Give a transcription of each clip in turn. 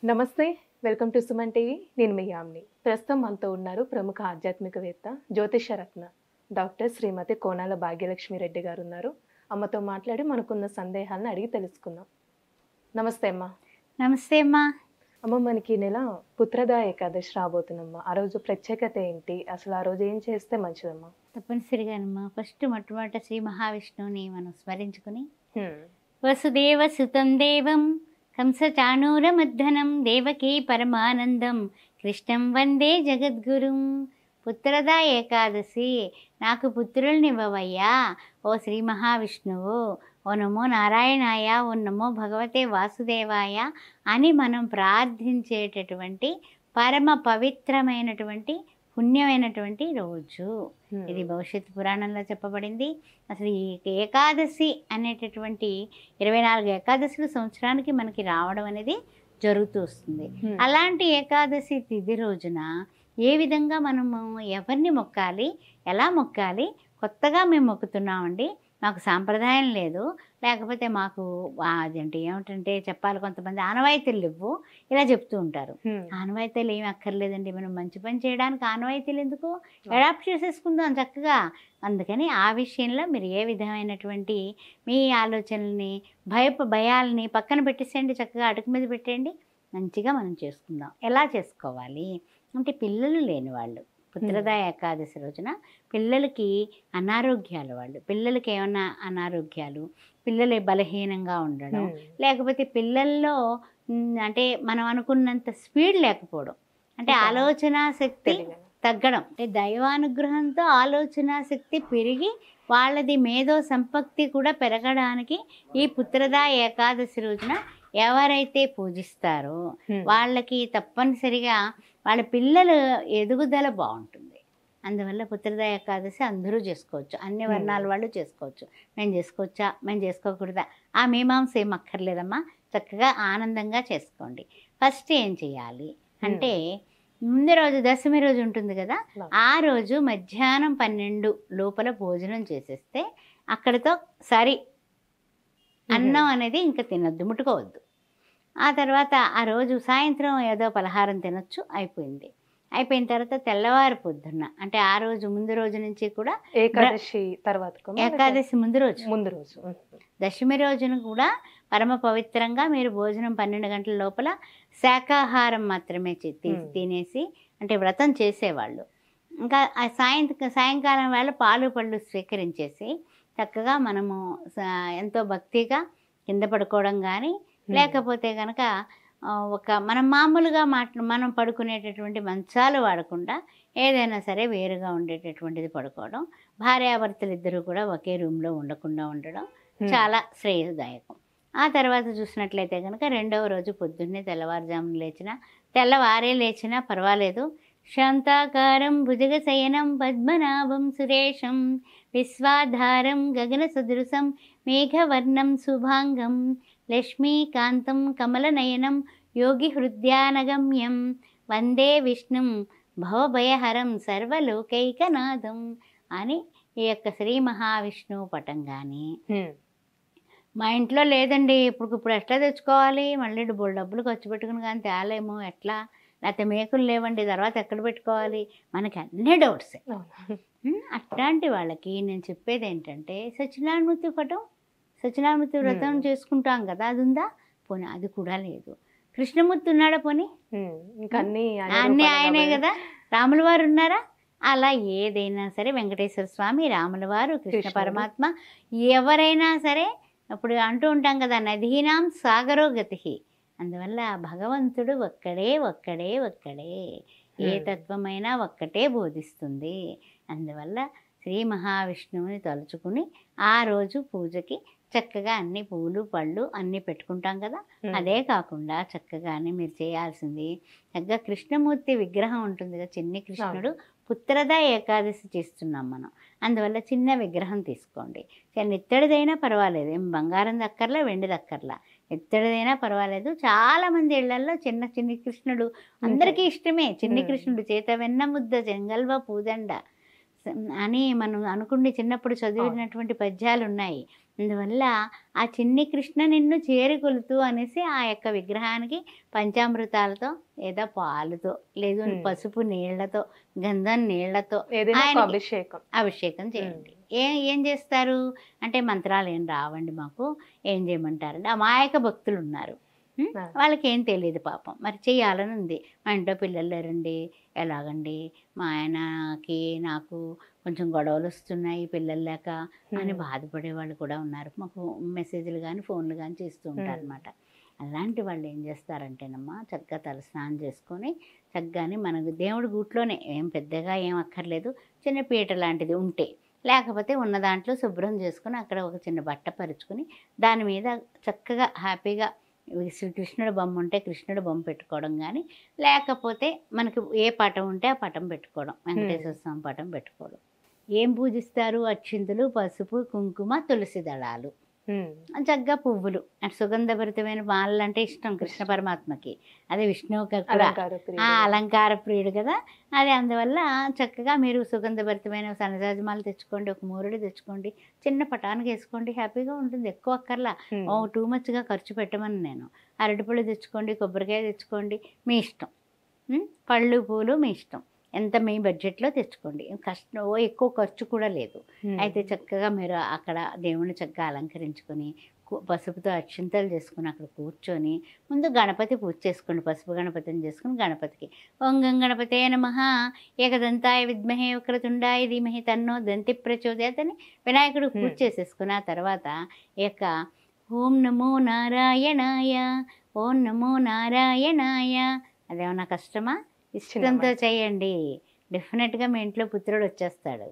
నమస్తే. Welcome to Suman TV. నేను మీ యామ్ని. ప్రస్తుతం మనతో ఉన్నారు ప్రముఖ ఆధ్యాత్మికవేత్త, జ్యోతిషరత్న డాక్టర్ శ్రీమతి కోనాల భాగ్యలక్ష్మి రెడ్డి గారు ఉన్నారు. అమ్మతో మాట్లాడి మనకున్న సందేహాలను అడిగి తెలుసుకుందాం. నమస్తే అమ్మ. నమస్తే అమ్మా. అమ్మ, మనకి ఈ నెల పుత్రదా ఏకాదశి రాబోతుందమ్మా. ఆ రోజు ప్రత్యేకత ఏంటి? అసలు ఆ రోజు ఏం చేస్తే మంచిదమ్మా? తప్పనిసరిగానమ్మా. మొట్టమొదట శ్రీ మహావిష్ణువుని మనం స్మరించుకుని, వసుదేవ సుతం దేవం కంసచాణూరమర్దనం దేవకీ పరమానందం కృష్ణం వందే జగద్గురుం. పుత్రదా ఏకాదశి, నాకు పుత్రుల్నివ్వవయ్యా ఓ శ్రీ మహావిష్ణువు, ఓ నమో నారాయణాయ, ఓ నమో భగవతే వాసుదేవాయ అని మనం ప్రార్థించేటటువంటి పరమ పవిత్రమైనటువంటి పుణ్యమైనటువంటి రోజు ఇది. భవిష్యత్తు పురాణంలో చెప్పబడింది. అసలు ఈ ఏకాదశి అనేటటువంటి 24 ఏకాదశులు సంవత్సరానికి మనకి రావడం అనేది జరుగుతూ వస్తుంది. అలాంటి ఏకాదశి తిథి రోజున ఏ విధంగా మనము ఎవరిని మొక్కాలి, ఎలా మొక్కాలి? కొత్తగా మేము మొక్కుతున్నామండి, మాకు సాంప్రదాయం లేదు, లేకపోతే మాకు అదేంటి ఏమిటంటే చెప్పాలి, కొంతమంది ఆనవాయితీలు ఇవ్వు ఇలా చెప్తూ ఉంటారు. ఆనవాయితీలు ఏమి అక్కర్లేదండి, మనం మంచి పని చేయడానికి ఆనవాయితీలు ఎందుకు, అడాప్ట్ చేసేసుకుందాం చక్కగా. అందుకని ఆ విషయంలో మీరు ఏ విధమైనటువంటి మీ ఆలోచనల్ని భయాలని పక్కన పెట్టేసేయండి, చక్కగా అడుగు మీద పెట్టండి, మంచిగా మనం చేసుకుందాం. ఎలా చేసుకోవాలి అంటే, పిల్లలు లేని వాళ్ళు పుత్రదా ఏకాదశి రోజున పిల్లలకి అనారోగ్యాలు, పిల్లలకి ఏమన్నా అనారోగ్యాలు, పిల్లలు బలహీనంగా ఉండడం, లేకపోతే పిల్లల్లో అంటే మనం అనుకున్నంత స్పీడ్ లేకపోవడం, అంటే ఆలోచన శక్తి తగ్గడం, అంటే దైవానుగ్రహంతో ఆలోచన శక్తి పెరిగి వాళ్ళది మేధో సంపత్తి కూడా పెరగడానికి ఈ పుత్రదా ఏకాదశి రోజున ఎవరైతే పూజిస్తారో వాళ్ళకి తప్పనిసరిగా వాళ్ళ పిల్లల ఎదుగుదల బాగుంటుంది. అందువల్ల పుత్రదా ఏకాదశి అందరూ చేసుకోవచ్చు, అన్ని వర్ణాల వాళ్ళు చేసుకోవచ్చు. మేము చేసుకోవచ్చా, మేము చేసుకోకూడదా, ఆ మీమాంస ఏం అక్కర్లేదమ్మా, చక్కగా ఆనందంగా చేసుకోండి. ఫస్ట్ ఏం చేయాలి అంటే, ముందు రోజు దశమి రోజు ఉంటుంది కదా, ఆ రోజు మధ్యాహ్నం 12 లోపల భోజనం చేసేస్తే అక్కడితో సరి, అన్నం అనేది ఇంకా తినొద్దు, ముట్టుకోవద్దు. ఆ తర్వాత ఆ రోజు సాయంత్రం ఏదో పలహారం తినొచ్చు, అయిపోయిన తర్వాత తెల్లవారు పొద్దున్న, అంటే ఆ రోజు ముందు రోజు నుంచి కూడా ఏకాదశి తర్వాత, ఏకాదశి ముందు రోజు దశమి రోజున కూడా పరమ పవిత్రంగా మీరు భోజనం 12 గంటల లోపల శాకాహారం మాత్రమే తినేసి, అంటే వ్రతం చేసేవాళ్ళు ఇంకా సాయంకాలం వేళ పాలు పళ్ళు స్వీకరించేసి చక్కగా మనము ఎంతో భక్తిగా కింద పడుకోవడం కానీ, లేకపోతే కనుక మనం మామూలుగా మనం పడుకునేటటువంటి మంచాలు వాడకుండా ఏదైనా సరే వేరుగా ఉండేటటువంటిది పడుకోవడం, భార్యాభర్తలు ఇద్దరు కూడా ఒకే రూమ్లో ఉండకుండా ఉండడం చాలా శ్రేయదాయకం. ఆ తర్వాత చూసినట్లయితే కనుక రెండవ రోజు పొద్దున్నే తెల్లవారే లేచినా పర్వాలేదు, శాంతాకారం భుజగశయనం పద్మనాభం సురేశం విశ్వాధారం గగన సదృశం మేఘవర్ణం శుభాంగం లక్ష్మీకాంతం కమలనయనం యోగి హృద్యానగమ్యం వందే విష్ణుం భవభయహరం సర్వలోకైకనాథం అని ఈ యొక్క శ్రీ మహావిష్ణువు పటం కానీ, మా ఇంట్లో లేదండి ఇప్పుడు ఎట్లా తెచ్చుకోవాలి, మళ్ళీ డబ్బులు ఖర్చు పెట్టుకుని కానీ తేలేమో ఎట్లా, లేకపోతే మేకులు లేవండి తర్వాత ఎక్కడ పెట్టుకోవాలి, మనకి అన్నీ డౌట్సే. అట్లాంటి వాళ్ళకి నేను చెప్పేది ఏంటంటే, సత్యనారాయణమూర్తి పటం, సత్యనారాయణమూర్తి వ్రతం చేసుకుంటాం కదా, అది ఉందా? పోనీ అది కూడా లేదు. కృష్ణమూర్తి ఉన్నాడా? పోనీ అన్నీ ఆయనే కదా. రాముల వారు ఉన్నారా? అలా ఏదైనా సరే, వెంకటేశ్వర స్వామి, రాముల వారు, కృష్ణ పరమాత్మ, ఎవరైనా సరే. అప్పుడు అంటూ ఉంటాం కదా, నదీనాం సాగరో గతి. అందువల్ల భగవంతుడు ఒక్కడే, ఏ తత్వమైనా ఒక్కటే బోధిస్తుంది. అందువల్ల శ్రీ మహావిష్ణువుని తలుచుకుని ఆ రోజు పూజకి చక్కగా అన్ని పూలు పళ్ళు అన్నీ పెట్టుకుంటాం కదా. అదే కాకుండా చక్కగానే మీరు చేయాల్సింది, చక్కగా కృష్ణమూర్తి విగ్రహం ఉంటుంది కదా, చిన్ని కృష్ణుడు, పుత్రదా ఏకాదశి చేస్తున్నాం మనం. అందువల్ల చిన్న విగ్రహం తీసుకోండి, ఇత్తడిదైనా పర్వాలేదు, ఏం బంగారం దక్కర్లా వెండి దక్కర్లా, ఇత్తడిదైనా పర్వాలేదు. చాలామంది ఇళ్లల్లో చిన్ని కృష్ణుడు అందరికీ ఇష్టమే. చిన్ని కృష్ణుడు చేత వెన్న ముద్ద చెంగల్వ పూదండ అని మనం అనుకుని చిన్నప్పుడు చదివినటువంటి పద్యాలు ఉన్నాయి. అందువల్ల ఆ చిన్ని కృష్ణ నిన్ను చేరుకొలుతూ అనేసి ఆ యొక్క విగ్రహానికి పంచామృతాలతో లేదా పాలుతో లేదు పసుపు నీళ్లతో గంధం నీళ్లతో ఏదైనా ఒక ఆయనకి అభిషేకం. అభిషేకం చేయండి. ఏం చేస్తారు అంటే మంత్రాలు ఏం రావండి మాకు, ఏం చేయమంటారండి. అమాయక భక్తులు ఉన్నారు, వాళ్ళకి ఏం తెలియదు పాపం, మరి చేయాలని ఉంది. మా ఇంట్లో పిల్లలు లేరండి, ఎలాగండి, మా ఆయనకి నాకు కొంచెం గొడవలు వస్తున్నాయి పిల్లలు లేక అని బాధపడే వాళ్ళు కూడా ఉన్నారు. మాకు మెసేజ్లు కానీ ఫోన్లు కానీ చేస్తూ ఉంటారు అనమాట. అలాంటి వాళ్ళు ఏం చేస్తారంటేనమ్మా, చక్కగా తలస్నానం చేసుకొని చక్కగాని మనకు దేవుడి గూట్లోనే ఏం పెద్దగా ఏం అక్కర్లేదు, చిన్న పీట లాంటిది ఉంటే, లేకపోతే ఉన్న దాంట్లో శుభ్రం చేసుకొని అక్కడ ఒక చిన్న బట్ట పరుచుకొని దాని మీద చక్కగా హ్యాపీగా శ్రీకృష్ణుడు బొమ్మ ఉంటే కృష్ణుడు బొమ్మ పెట్టుకోవడం కానీ, లేకపోతే మనకి ఏ పటం ఉంటే ఆ పటం పెట్టుకోవడం, వెంకటేశ్వర స్వామి పటం పెట్టుకోవడం. ఏం పూజిస్తారు? అక్షింతలు, పసుపు, కుంకుమ, తులసి దళాలు, చక్కగా పువ్వులు. సుగంధభరితమైన మాలలు అంటే ఇష్టం కృష్ణ పరమాత్మకి, అదే విష్ణువుకి కూడా అలంకార ప్రియుడు కదా. అది అందువల్ల చక్కగా మీరు సుగంధభరితమైన సన్నజాజి మాల తెచ్చుకోండి, ఒక మూరెడు తెచ్చుకోండి, చిన్న పటానికి వేసుకోండి, హ్యాపీగా ఉంటుంది. ఎక్కువ అక్కర్లా, టూ మచ్గా ఖర్చు పెట్టమని నేను. అరటిపళ్ళు తెచ్చుకోండి, కొబ్బరికాయ తెచ్చుకోండి, మీ ఇష్టం. పళ్ళు పూలు మీ ఇష్టం, ఎంత మీ బడ్జెట్లో తెచ్చుకోండి, ఎక్కువ ఖర్చు కూడా లేదు. అయితే చక్కగా మీరు అక్కడ దేవుని చక్కగా అలంకరించుకొని పసుపుతో అక్షింతలు చేసుకుని అక్కడ కూర్చొని ముందు గణపతి పూజ చేసుకోండి. పసుపు గణపతిని చేసుకుని గణపతికి ఓం గం గణపతే నమః ఏకదంతాయ విద్మహే వక్రతుండాయ ధీమహి తన్నో దంతి ప్రచోదయాత్ అని వినాయకుడు పూజ చేసేసుకుని ఆ తర్వాత ఇక ఓం నమో నారాయణాయ, ఓం నమో నారాయణాయ, అదేమన్నా కష్టమా? ఇష్టంతో చేయండి, డెఫినెట్గా మీ ఇంట్లో పుత్రుడు వచ్చేస్తాడు.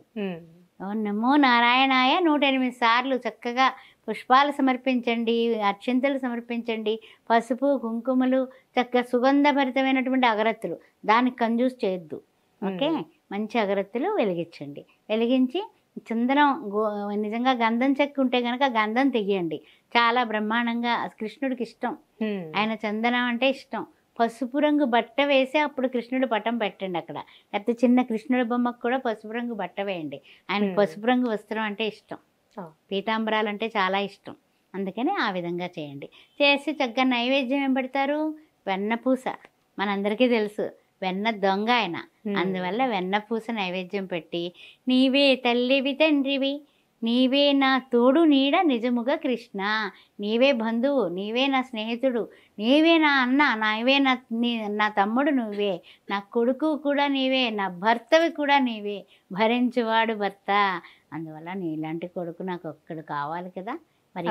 ఓం నమో నారాయణాయ 108 సార్లు చక్కగా పుష్పాలు సమర్పించండి, అక్షింతలు సమర్పించండి, పసుపు కుంకుమలు, చక్కగా సుగంధభరితమైనటువంటి అగరత్తులు, దానికి కంజూస్ చేయొద్దు, ఓకే, మంచి అగరత్తులు వెలిగించండి. వెలిగించి చందనం నిజంగా గంధం చెక్క ఉంటే కనుక గంధం తెగియండి, చాలా బ్రహ్మాండంగా కృష్ణుడికి ఇష్టం, ఆయన చందనం అంటే ఇష్టం. పసుపు రంగు బట్ట వేసి అప్పుడు కృష్ణుడి పటం పెట్టండి అక్కడ, లేకపోతే చిన్న కృష్ణుడి బొమ్మకు కూడా పసుపు రంగు బట్ట వేయండి. ఆయనకు పసుపు రంగు వస్త్రం అంటే ఇష్టం, పీతాంబరాలు అంటే చాలా ఇష్టం, అందుకని ఆ విధంగా చేయండి. చేసి చక్కగా నైవేద్యం ఏం పెడతారు? వెన్నపూస. మనందరికీ తెలుసు వెన్న దొంగ ఆయన, అందువల్ల వెన్నపూస నైవేద్యం పెట్టి నీవే తల్లివి తండ్రివి, నీవే నా తోడు నీడ నిజముగా కృష్ణ, నీవే బంధువు, నీవే నా స్నేహితుడు, నీవే నా అన్న, నీవే నా తమ్ముడు, నువ్వే నా కొడుకు కూడా నీవే, నా భర్తవి కూడా నీవే, భరించువాడు భర్త, అందువల్ల నీలాంటి కొడుకు నాకు ఒక్కడు కావాలి కదా, మరి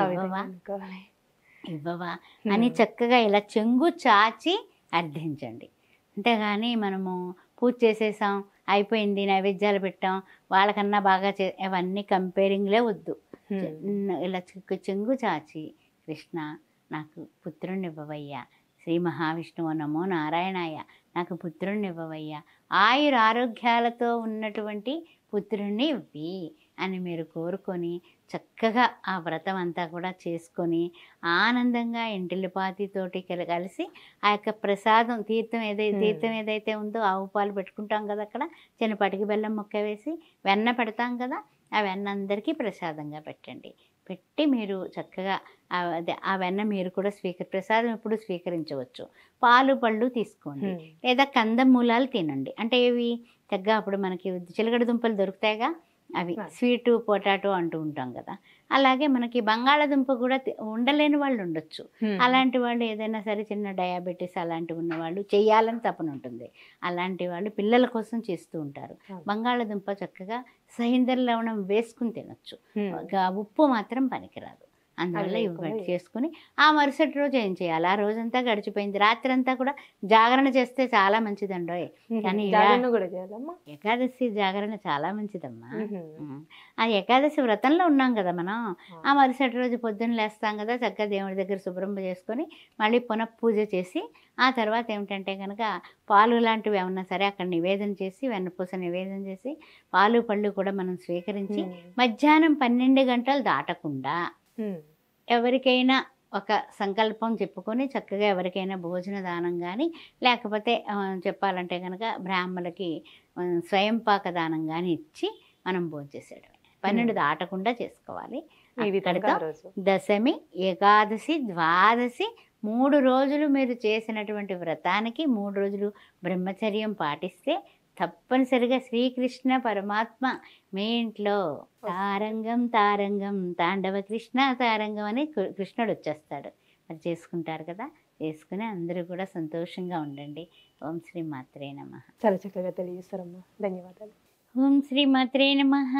ఇవ్వవా అని చక్కగా ఇలా చెంగు చాచి అర్థించండి. అంతేగాని మనము పూజ చేసేసాం, అయిపోయింది, నైవేద్యాలు పెట్టాం, వాళ్ళకన్నా బాగా అవన్నీ కంపేరింగ్లే వద్దు. ఇలా చెంగు చాచి కృష్ణ నాకు పుత్రుణ్ణి ఇవ్వవయ్యా, శ్రీ మహావిష్ణువు నమో నారాయణాయ నాకు పుత్రుణ్ణి ఇవ్వవయ్యా, ఆయురారోగ్యాలతో ఉన్నటువంటి పుత్రుణ్ణి ఇవ్వి అని మీరు కోరుకొని చక్కగా ఆ వ్రతం అంతా కూడా చేసుకొని ఆనందంగా ఇంటిల్లిపాతితోటి కలిసి ఆ యొక్క ప్రసాదం తీర్థం ఏదైతే ఉందో ఆవు పాలు పెట్టుకుంటాం కదా, అక్కడ చిన్న పటికి బెల్లం ముక్క వేసి వెన్న పెడతాం కదా, ఆ వెన్న అందరికీ ప్రసాదంగా పెట్టండి. పెట్టి మీరు చక్కగా ఆ వెన్న మీరు కూడా ప్రసాదం ఎప్పుడు స్వీకరించవచ్చు. పాలు పళ్ళు తీసుకోండి, లేదా కందమూలాలు తినండి. అంటే ఇవి చక్కగా అప్పుడు మనకి చిలకడ దుంపలు దొరుకుతాయిగా, అవి స్వీటు పొటాటో అంటూ ఉంటాం కదా, అలాగే మనకి బంగాళాదుంప కూడా ఉండలేని వాళ్ళు ఉండొచ్చు. అలాంటి వాళ్ళు ఏదైనా సరే చిన్న డయాబెటీస్ అలాంటివి ఉన్న వాళ్ళు చేయాలని తపన ఉంటుంది, అలాంటి వాళ్ళు పిల్లల కోసం చేస్తూ ఉంటారు. బంగాళాదుంప చక్కగా సైంధవ లవణం వేసుకుని తినొచ్చు, ఉప్పు మాత్రం పనికిరాదు. అందువల్ల ఇవి చేసుకుని ఆ మరుసటి రోజు ఏం చేయాలి, ఆ రోజంతా గడిచిపోయింది, రాత్రి అంతా కూడా జాగరణ చేస్తే చాలా మంచిదండో. కానీ ఏకాదశి జాగరణ చాలా మంచిదమ్మా. ఆ ఏకాదశి వ్రతంలో ఉన్నాం కదా మనం, ఆ మరుసటి రోజు పొద్దున్న లేస్తాం కదా, చక్కగా దేవుడి దగ్గర శుభ్రం చేసుకొని మళ్ళీ పునఃపూజ చేసి ఆ తర్వాత ఏమిటంటే కనుక పాలు లాంటివి ఏమన్నా సరే అక్కడ నివేదన చేసి వెన్నపూస నివేదన చేసి పాలు పళ్ళు కూడా మనం స్వీకరించి మధ్యాహ్నం 12 గంటలు దాటకుండా ఎవరికైనా ఒక సంకల్పం చెప్పుకొని చక్కగా ఎవరికైనా భోజన దానం కానీ, లేకపోతే చెప్పాలంటే కనుక బ్రాహ్మణులకి స్వయంపాక దానం కానీ ఇచ్చి మనం భోంచేసేయడం. 12 దాటకుండా చేసుకోవాలి. ఈ విధంగా అక్కడితో ఆ రోజు దశమి, ఏకాదశి, ద్వాదశి 3 రోజులు మీరు చేసినటువంటి వ్రతానికి 3 రోజులు బ్రహ్మచర్యం పాటిస్తే తప్పనిసరిగా శ్రీకృష్ణ పరమాత్మ మీ ఇంట్లో తారంగం తారంగం తాండవ కృష్ణ తారంగం అని కృష్ణుడు వచ్చేస్తాడు. మరి చేసుకుంటారు కదా, చేసుకుని అందరూ కూడా సంతోషంగా ఉండండి. ఓం శ్రీ మాత్రే నమః. చాలా చక్కగా తెలియజేస్తారమ్మా, ధన్యవాదాలు. ఓం శ్రీ మాత్రే నమః.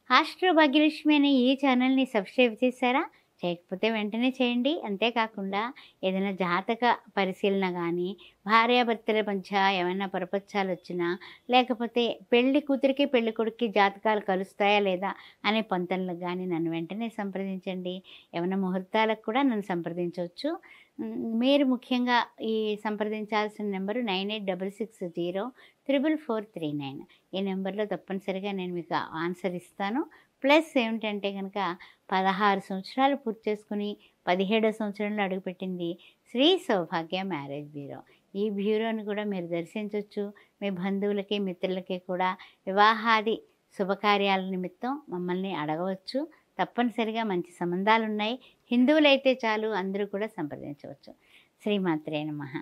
ఆస్ట్రో భాగ్యలక్ష్మి అనే ఈ ఛానల్ని సబ్స్క్రైబ్ చేశారా? చేయకపోతే వెంటనే చేయండి. అంతేకాకుండా ఏదైనా జాతక పరిశీలన కానీ, భార్యాభర్తల మధ్య ఏమైనా పరపచ్చాలు వచ్చినా, లేకపోతే పెళ్లి కూతురికి పెళ్లి కొడుక్కి జాతకాలు కలుస్తాయా లేదా అనే పొంతనలకు కానీ నన్ను వెంటనే సంప్రదించండి. ఏమైనా ముహూర్తాలకు కూడా నన్ను సంప్రదించవచ్చు. మీరు ముఖ్యంగా ఈ సంప్రదించాల్సిన నెంబరు 9866604439. ఈ నెంబర్లో తప్పనిసరిగా నేను మీకు ఆన్సర్ ఇస్తాను. ప్లస్ ఏమిటంటే కనుక 16 సంవత్సరాలు పూర్తి చేసుకుని 17వ సంవత్సరంలో అడుగుపెట్టింది శ్రీ సౌభాగ్య మ్యారేజ్ బ్యూరో. ఈ బ్యూరోని కూడా మీరు దర్శించవచ్చు. మీ బంధువులకి మిత్రులకి కూడా వివాహాది శుభకార్యాల నిమిత్తం మమ్మల్ని అడగవచ్చు. తప్పనిసరిగా మంచి సంబంధాలు ఉన్నాయి. హిందువులైతే చాలు, అందరూ కూడా సంప్రదించవచ్చు. శ్రీమాత్రే నమః.